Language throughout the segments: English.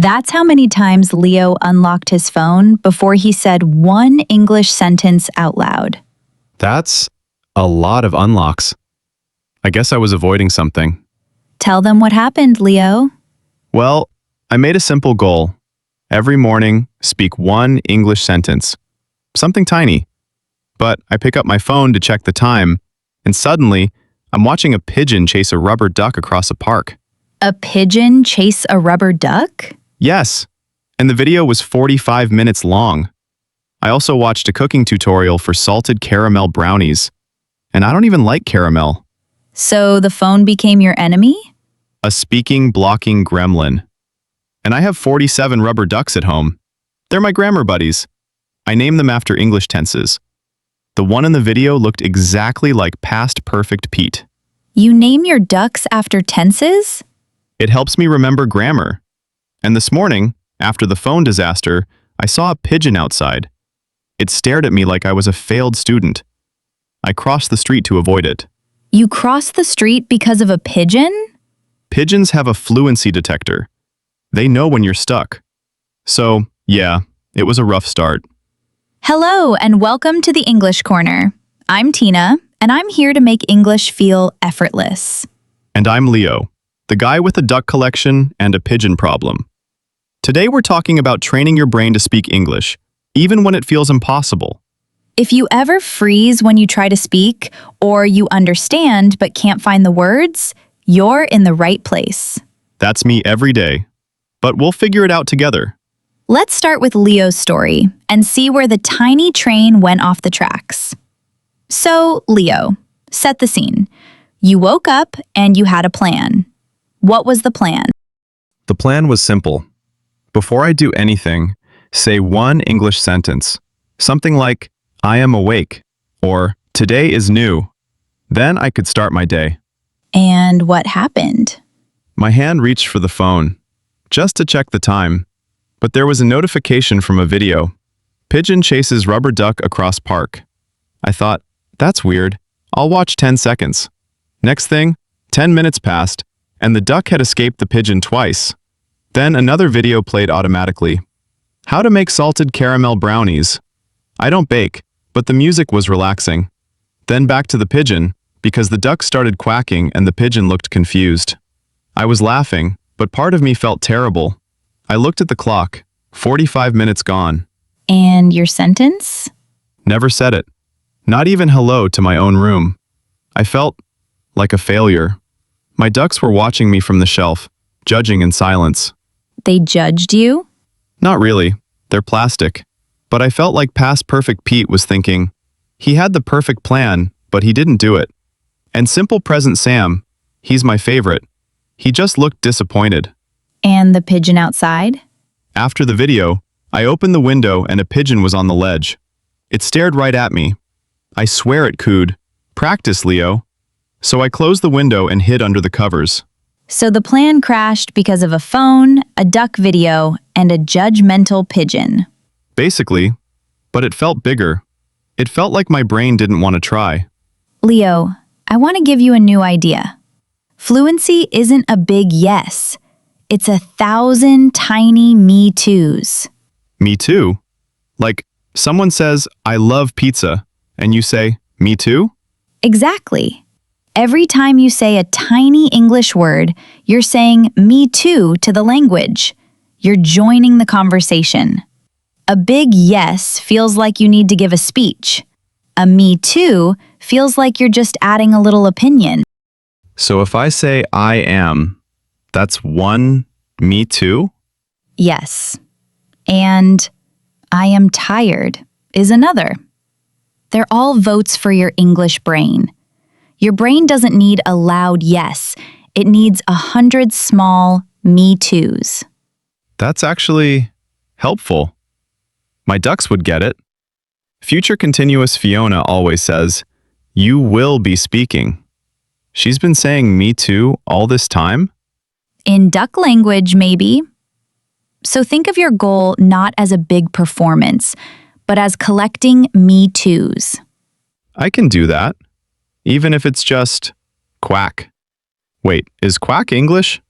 That's how many times Leo unlocked his phone before he said one English sentence out loud. That's a lot of unlocks. I guess I was avoiding something. Tell them what happened, Leo. Well, I made a simple goal. Every morning, speak one English sentence. Something tiny. But I pick up my phone to check the time, and suddenly, I'm watching a pigeon chase a rubber duck across a park. A pigeon chase a rubber duck? Yes, and the video was 45 minutes long. I also watched a cooking tutorial for salted caramel brownies. And I don't even like caramel. So the phone became your enemy? A speaking, blocking gremlin. And I have 47 rubber ducks at home. They're my grammar buddies. I name them after English tenses. The one in the video looked exactly like past perfect Pete. You name your ducks after tenses? It helps me remember grammar. And this morning, after the phone disaster, I saw a pigeon outside. It stared at me like I was a failed student. I crossed the street to avoid it. You crossed the street because of a pigeon? Pigeons have a fluency detector. They know when you're stuck. So, yeah, it was a rough start. Hello, and welcome to the English Corner. I'm Tina, and I'm here to make English feel effortless. And I'm Leo, the guy with a duck collection and a pigeon problem. Today we're talking about training your brain to speak English, even when it feels impossible. If you ever freeze when you try to speak, or you understand but can't find the words, you're in the right place. That's me every day. But we'll figure it out together. Let's start with Leo's story and see where the tiny train went off the tracks. So, Leo, set the scene. You woke up and you had a plan. What was the plan? The plan was simple. Before I do anything, say one English sentence. Something like, I am awake, or today is new. Then I could start my day. And what happened? My hand reached for the phone, just to check the time. But there was a notification from a video. Pigeon chases rubber duck across park. I thought, that's weird. I'll watch 10 seconds. Next thing, 10 minutes passed, and the duck had escaped the pigeon twice. Then another video played automatically. How to make salted caramel brownies. I don't bake, but the music was relaxing. Then back to the pigeon, because the duck started quacking and the pigeon looked confused. I was laughing, but part of me felt terrible. I looked at the clock, 45 minutes gone. And your sentence? Never said it. Not even hello to my own room. I felt like a failure. My ducks were watching me from the shelf, judging in silence. They judged you? Not really. They're plastic. But I felt like past perfect Pete was thinking, he had the perfect plan, but he didn't do it. And simple present Sam, he's my favorite. He just looked disappointed. And the pigeon outside? After the video, I opened the window and a pigeon was on the ledge. It stared right at me. I swear it cooed. Practice, Leo. So I closed the window and hid under the covers. So the plan crashed because of a phone, a duck video, and a judgmental pigeon. Basically, but it felt bigger. It felt like my brain didn't want to try. Leo, I want to give you a new idea. Fluency isn't a big yes. It's 1,000 tiny me toos. Me too? Like, someone says, I love pizza, and you say, me too? Exactly. Every time you say a tiny English word, you're saying me too to the language. You're joining the conversation. A big yes feels like you need to give a speech. A me too feels like you're just adding a little opinion. So if I say I am, that's one me too? Yes. And I am tired is another. They're all votes for your English brain. Your brain doesn't need a loud yes. It needs 100 small me toos. That's actually helpful. My ducks would get it. Future continuous Fiona always says, you will be speaking. She's been saying me too all this time? In duck language, maybe. So think of your goal not as a big performance, but as collecting me toos. I can do that, even if it's just quack. Wait, is quack English?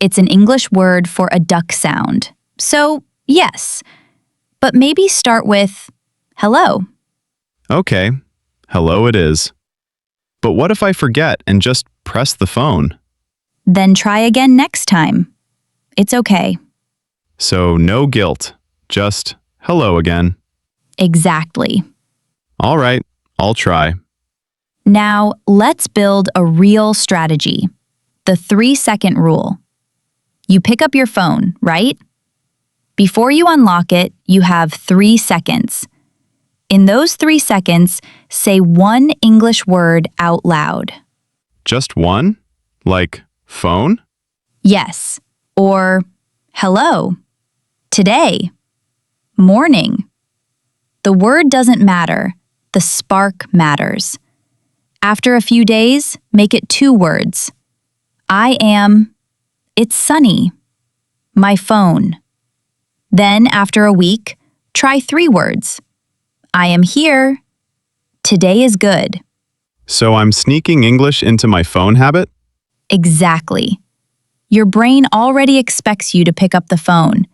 It's an English word for a duck sound. So, yes. But maybe start with hello. Okay, hello it is. But what if I forget and just press the phone? Then try again next time. It's okay. So no guilt, just hello again. Exactly. All right, I'll try. Now, let's build a real strategy. The 3-second rule. You pick up your phone, right? Before you unlock it, you have 3 seconds. In those 3 seconds, say one English word out loud. Just one? Like phone? Yes, or hello, today, morning. The word doesn't matter, the spark matters. After a few days, make it 2 words. I am, it's sunny, my phone. Then, after a week, try 3 words. I am here, today is good. So I'm sneaking English into my phone habit? Exactly. Your brain already expects you to pick up the phone.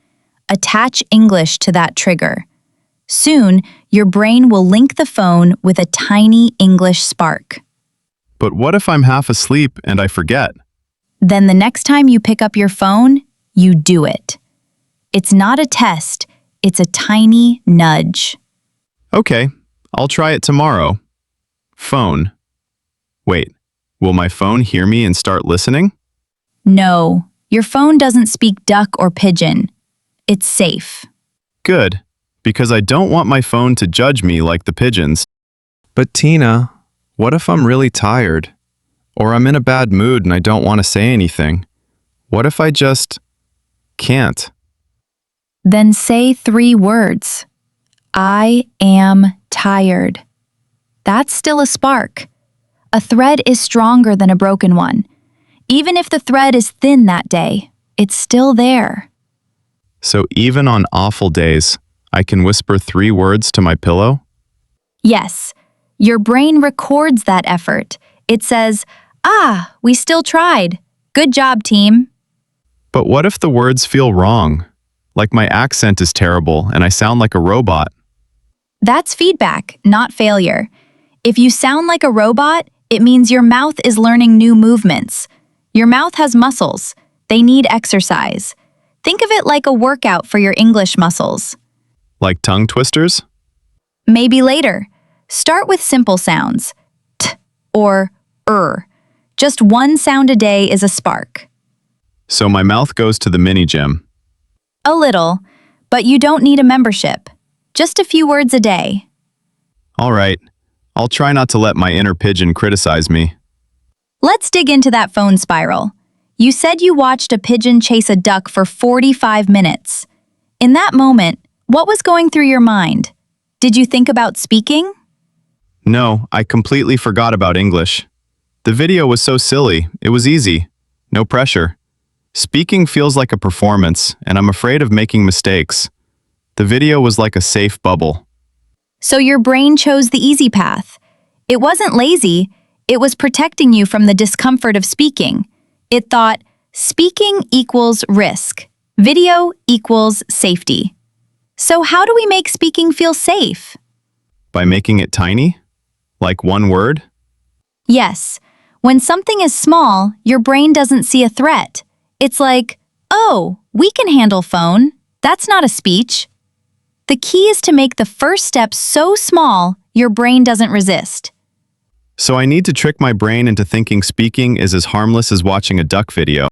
Attach English to that trigger. Soon, your brain will link the phone with a tiny English spark. But what if I'm half asleep and I forget? Then the next time you pick up your phone, you do it. It's not a test, it's a tiny nudge. Okay, I'll try it tomorrow. Phone. Wait, will my phone hear me and start listening? No, your phone doesn't speak duck or pigeon. It's safe. Good, because I don't want my phone to judge me like the pigeons. But Tina, what if I'm really tired? Or I'm in a bad mood and I don't want to say anything? What if I just can't? Then say 3 words. I am tired. That's still a spark. A thread is stronger than a broken one. Even if the thread is thin that day, it's still there. So even on awful days, I can whisper 3 words to my pillow? Yes, your brain records that effort. It says, we still tried. Good job, team. But what if the words feel wrong? Like my accent is terrible and I sound like a robot? That's feedback, not failure. If you sound like a robot, it means your mouth is learning new movements. Your mouth has muscles. They need exercise. Think of it like a workout for your English muscles. Like tongue twisters? Maybe later. Start with simple sounds. T or Just one sound a day is a spark. So my mouth goes to the mini gym. A little, but you don't need a membership. Just a few words a day. All right, I'll try not to let my inner pigeon criticize me. Let's dig into that phone spiral. You said you watched a pigeon chase a duck for 45 minutes. In that moment, what was going through your mind? Did you think about speaking? No, I completely forgot about English. The video was so silly, it was easy. No pressure. Speaking feels like a performance, and I'm afraid of making mistakes. The video was like a safe bubble. So your brain chose the easy path. It wasn't lazy, it was protecting you from the discomfort of speaking. It thought, speaking equals risk. Video equals safety. So how do we make speaking feel safe? By making it tiny? Like one word? Yes. When something is small, your brain doesn't see a threat. It's like, oh, we can handle phone. That's not a speech. The key is to make the first step so small, your brain doesn't resist. So I need to trick my brain into thinking speaking is as harmless as watching a duck video.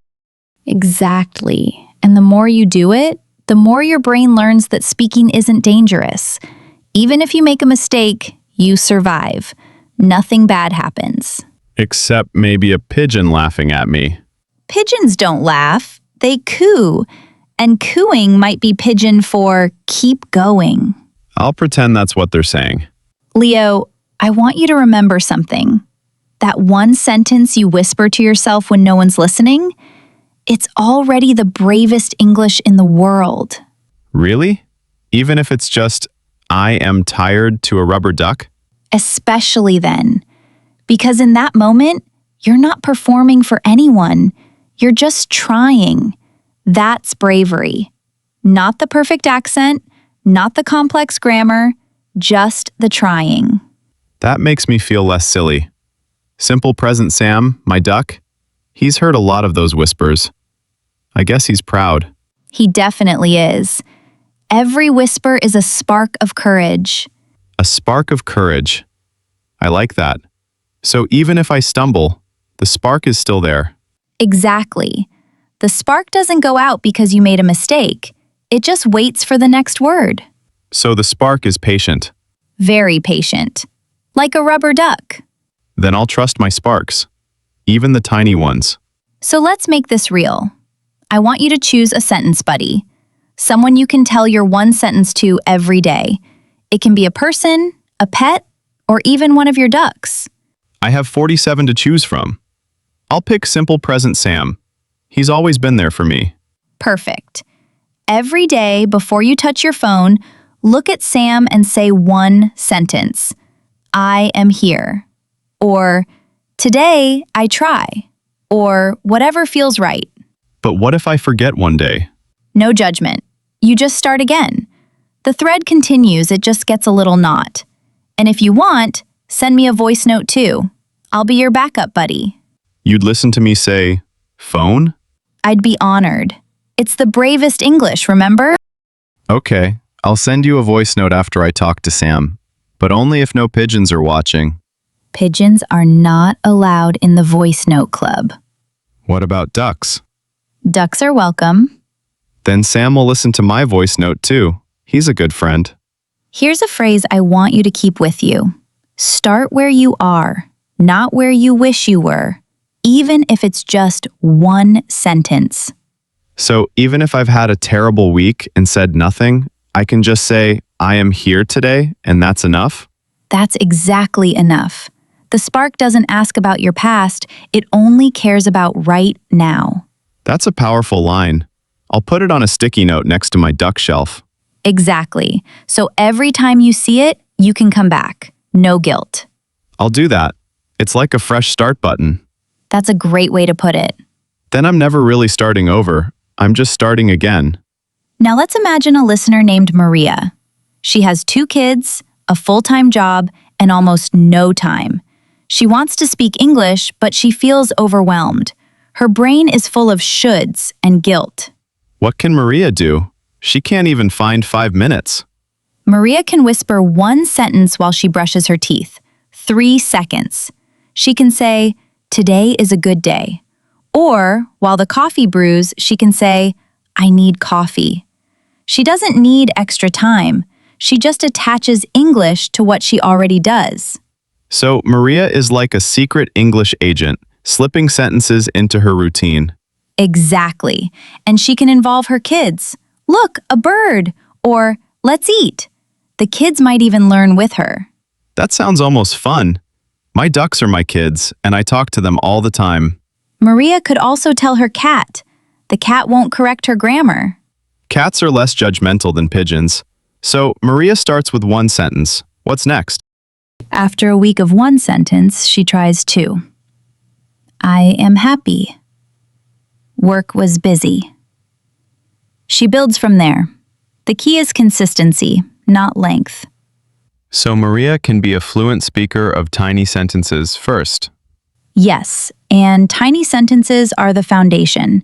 Exactly. And the more you do it, the more your brain learns that speaking isn't dangerous. Even if you make a mistake, you survive. Nothing bad happens. Except maybe a pigeon laughing at me. Pigeons don't laugh, they coo. And cooing might be pigeon for keep going. I'll pretend that's what they're saying. Leo, I want you to remember something. That one sentence you whisper to yourself when no one's listening, it's already the bravest English in the world. Really? Even if it's just, I am tired to a rubber duck? Especially then. Because in that moment, you're not performing for anyone. You're just trying. That's bravery. Not the perfect accent, not the complex grammar, just the trying. That makes me feel less silly. Simple present Sam, my duck, he's heard a lot of those whispers. I guess he's proud. He definitely is. Every whisper is a spark of courage. A spark of courage. I like that. So even if I stumble, the spark is still there. Exactly. The spark doesn't go out because you made a mistake. It just waits for the next word. So the spark is patient. Very patient. Like a rubber duck. Then I'll trust my sparks, even the tiny ones. So let's make this real. I want you to choose a sentence buddy. Someone you can tell your one sentence to every day. It can be a person, a pet, or even one of your ducks. I have 47 to choose from. I'll pick simple present Sam. He's always been there for me. Perfect. Every day before you touch your phone, look at Sam and say one sentence. I am here. Or, today I try. Or, whatever feels right. But what if I forget one day? No judgment. You just start again. The thread continues, it just gets a little knot. And if you want, send me a voice note too. I'll be your backup buddy. You'd listen to me say, phone? I'd be honored. It's the bravest English, remember? Okay, I'll send you a voice note after I talk to Sam. But only if no pigeons are watching. Pigeons are not allowed in the voice note club. What about ducks? Ducks are welcome. Then Sam will listen to my voice note too. He's a good friend. Here's a phrase I want you to keep with you. Start where you are, not where you wish you were, even if it's just one sentence. So even if I've had a terrible week and said nothing, I can just say, I am here today, and that's enough? That's exactly enough. The spark doesn't ask about your past, it only cares about right now. That's a powerful line. I'll put it on a sticky note next to my duck shelf. Exactly. So every time you see it, you can come back. No guilt. I'll do that. It's like a fresh start button. That's a great way to put it. Then I'm never really starting over. I'm just starting again. Now let's imagine a listener named Maria. She has 2 kids, a full-time job, and almost no time. She wants to speak English, but she feels overwhelmed. Her brain is full of shoulds and guilt. What can Maria do? She can't even find 5 minutes. Maria can whisper one sentence while she brushes her teeth. 3 seconds. She can say, today is a good day. Or, while the coffee brews, she can say, I need coffee. She doesn't need extra time. She just attaches English to what she already does. So Maria is like a secret English agent, slipping sentences into her routine. Exactly. And she can involve her kids. Look, a bird. Or, let's eat. The kids might even learn with her. That sounds almost fun. My ducks are my kids, and I talk to them all the time. Maria could also tell her cat. The cat won't correct her grammar. Cats are less judgmental than pigeons. So Maria starts with one sentence. What's next? After a week of one sentence, she tries 2. I am happy. Work was busy. She builds from there. The key is consistency, not length. So Maria can be a fluent speaker of tiny sentences first. Yes, and tiny sentences are the foundation.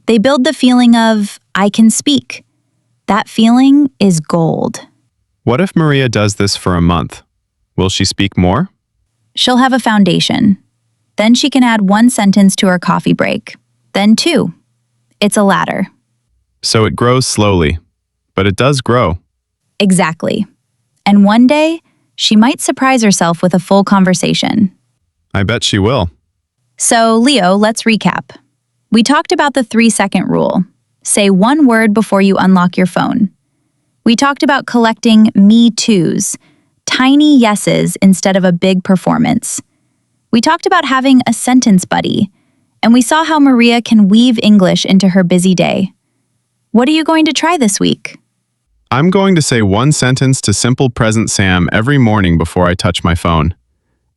They build the feeling of, I can speak. That feeling is gold. What if Maria does this for a month? Will she speak more? She'll have a foundation. Then she can add one sentence to her coffee break. Then 2. It's a ladder. So it grows slowly, but it does grow. Exactly. And one day, she might surprise herself with a full conversation. I bet she will. So, Leo, let's recap. We talked about the 3-second rule. Say one word before you unlock your phone. We talked about collecting me toos, tiny yeses instead of a big performance. We talked about having a sentence buddy, and we saw how Maria can weave English into her busy day. What are you going to try this week? I'm going to say one sentence to simple present Sam every morning before I touch my phone.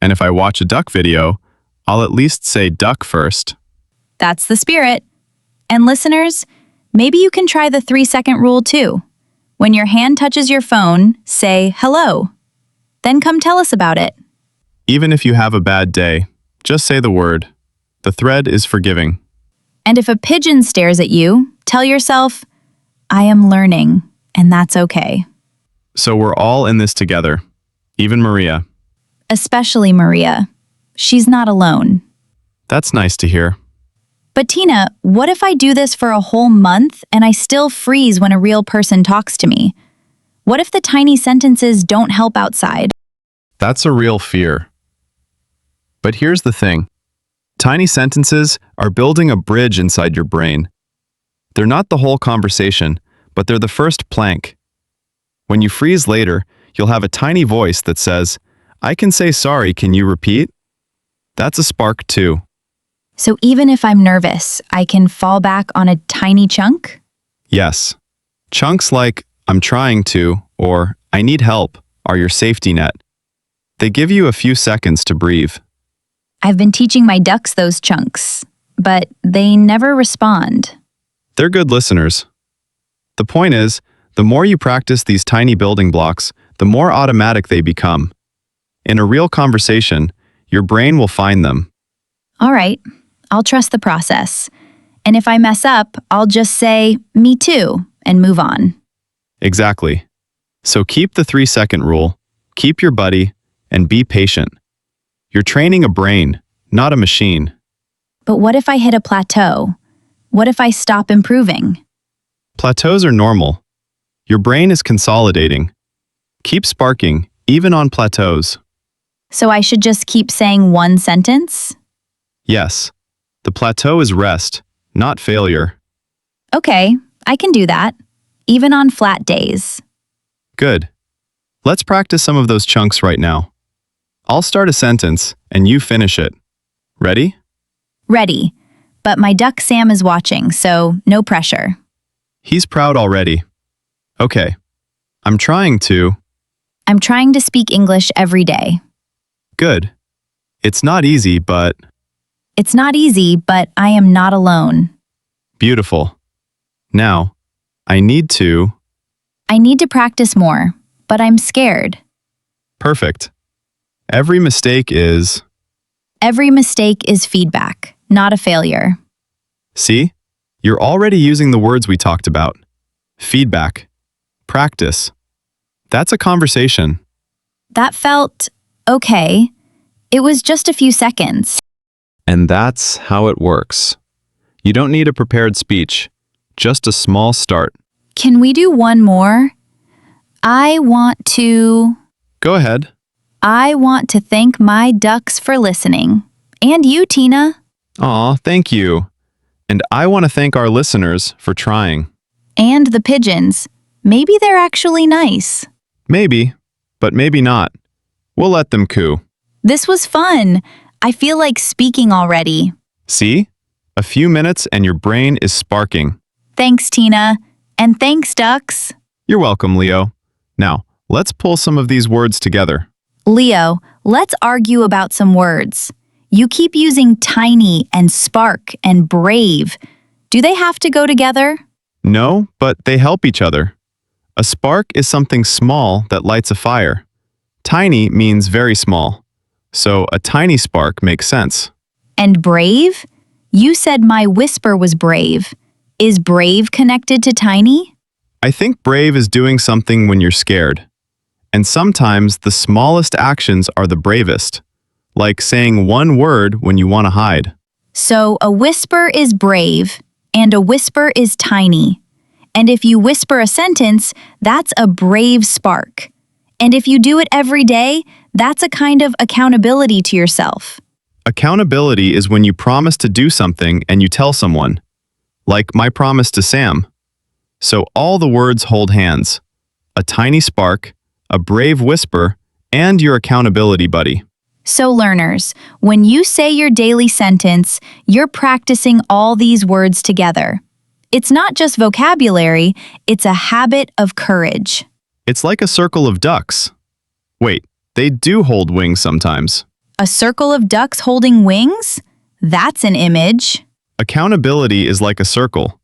And if I watch a duck video, I'll at least say duck first. That's the spirit. And listeners, maybe you can try the 3-second rule too. When your hand touches your phone, say hello. Then come tell us about it. Even if you have a bad day, just say the word. The thread is forgiving. And if a pigeon stares at you, tell yourself, I am learning, and that's okay. So we're all in this together, even Maria. Especially Maria. She's not alone. That's nice to hear. But Tina, what if I do this for a whole month and I still freeze when a real person talks to me? What if the tiny sentences don't help outside? That's a real fear. But here's the thing. Tiny sentences are building a bridge inside your brain. They're not the whole conversation, but they're the first plank. When you freeze later, you'll have a tiny voice that says, I can say sorry, can you repeat? That's a spark too. So even if I'm nervous, I can fall back on a tiny chunk? Yes. Chunks like, I'm trying to, or I need help, are your safety net. They give you a few seconds to breathe. I've been teaching my ducks those chunks, but they never respond. They're good listeners. The point is, the more you practice these tiny building blocks, the more automatic they become. In a real conversation, your brain will find them. All right, I'll trust the process. And if I mess up, I'll just say, me too, and move on. Exactly. So keep the 3-second rule, keep your buddy, and be patient. You're training a brain, not a machine. But what if I hit a plateau? What if I stop improving? Plateaus are normal. Your brain is consolidating. Keep sparking, even on plateaus. So I should just keep saying one sentence? Yes. The plateau is rest, not failure. Okay, I can do that, even on flat days. Good. Let's practice some of those chunks right now. I'll start a sentence, and you finish it. Ready? Ready. But my duck Sam is watching, so no pressure. He's proud already. Okay. I'm trying to. I'm trying to speak English every day. Good. It's not easy, but. It's not easy, but I am not alone. Beautiful. Now, I need to. I need to practice more, but I'm scared. Perfect. Every mistake is. Every mistake is feedback, not a failure. See? You're already using the words we talked about. Feedback. Practice. That's a conversation. That felt okay. It was just a few seconds. And that's how it works. You don't need a prepared speech, just a small start. Can we do one more? I want to thank my ducks for listening. And you, Tina. Aw, thank you. And I want to thank our listeners for trying. And the pigeons. Maybe they're actually nice. Maybe, but maybe not. We'll let them coo. This was fun. I feel like speaking already. See? A few minutes and your brain is sparking. Thanks, Tina. And thanks, ducks. You're welcome, Leo. Now, let's pull some of these words together. Leo, let's argue about some words. You keep using tiny and spark and brave. Do they have to go together? No, but they help each other. A spark is something small that lights a fire. Tiny means very small. So a tiny spark makes sense. And brave? You said my whisper was brave. Is brave connected to tiny? I think brave is doing something when you're scared. And sometimes the smallest actions are the bravest, like saying one word when you want to hide. So a whisper is brave, and a whisper is tiny. And if you whisper a sentence, that's a brave spark. And if you do it every day, that's a kind of accountability to yourself. Accountability is when you promise to do something and you tell someone, like my promise to Sam. So all the words hold hands. A tiny spark, a brave whisper, and your accountability buddy. So learners, when you say your daily sentence, you're practicing all these words together. It's not just vocabulary, it's a habit of courage. It's like a circle of ducks. Wait, they do hold wings sometimes. A circle of ducks holding wings? That's an image. Accountability is like a circle.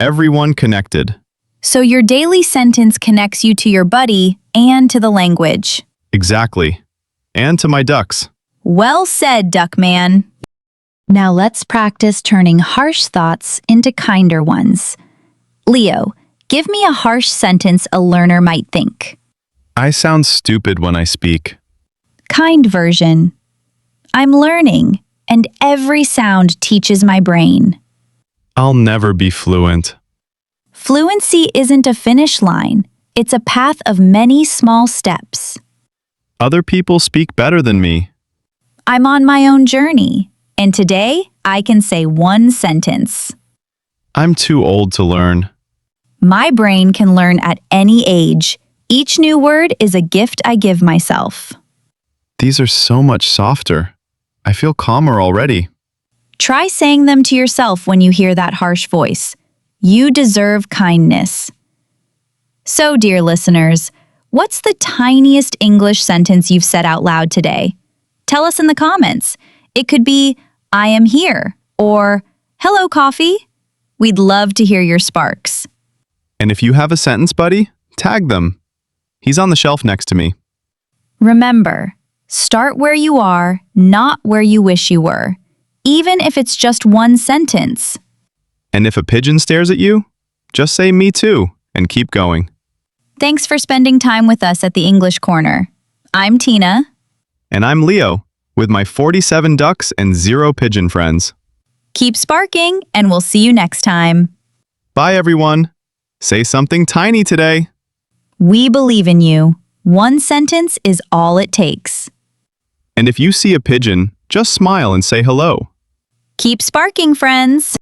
Everyone connected. So your daily sentence connects you to your buddy and to the language. Exactly. And to my ducks. Well said, Duckman. Now let's practice turning harsh thoughts into kinder ones. Leo, give me a harsh sentence a learner might think. I sound stupid when I speak. Kind version. I'm learning, and every sound teaches my brain. I'll never be fluent. Fluency isn't a finish line. It's a path of many small steps. Other people speak better than me. I'm on my own journey, and today I can say one sentence. I'm too old to learn. My brain can learn at any age. Each new word is a gift I give myself. These are so much softer. I feel calmer already. Try saying them to yourself when you hear that harsh voice. You deserve kindness. So, dear listeners, what's the tiniest English sentence you've said out loud today? Tell us in the comments. It could be, I am here, or hello, coffee. We'd love to hear your sparks. And if you have a sentence buddy, tag them. He's on the shelf next to me. Remember, start where you are, not where you wish you were, even if it's just one sentence. And if a pigeon stares at you, just say me too and keep going. Thanks for spending time with us at the English Corner. I'm Tina. And I'm Leo, with my 47 ducks and 0 pigeon friends. Keep sparking, and we'll see you next time. Bye, everyone. Say something tiny today. We believe in you. One sentence is all it takes. And if you see a pigeon, just smile and say hello. Keep sparking, friends.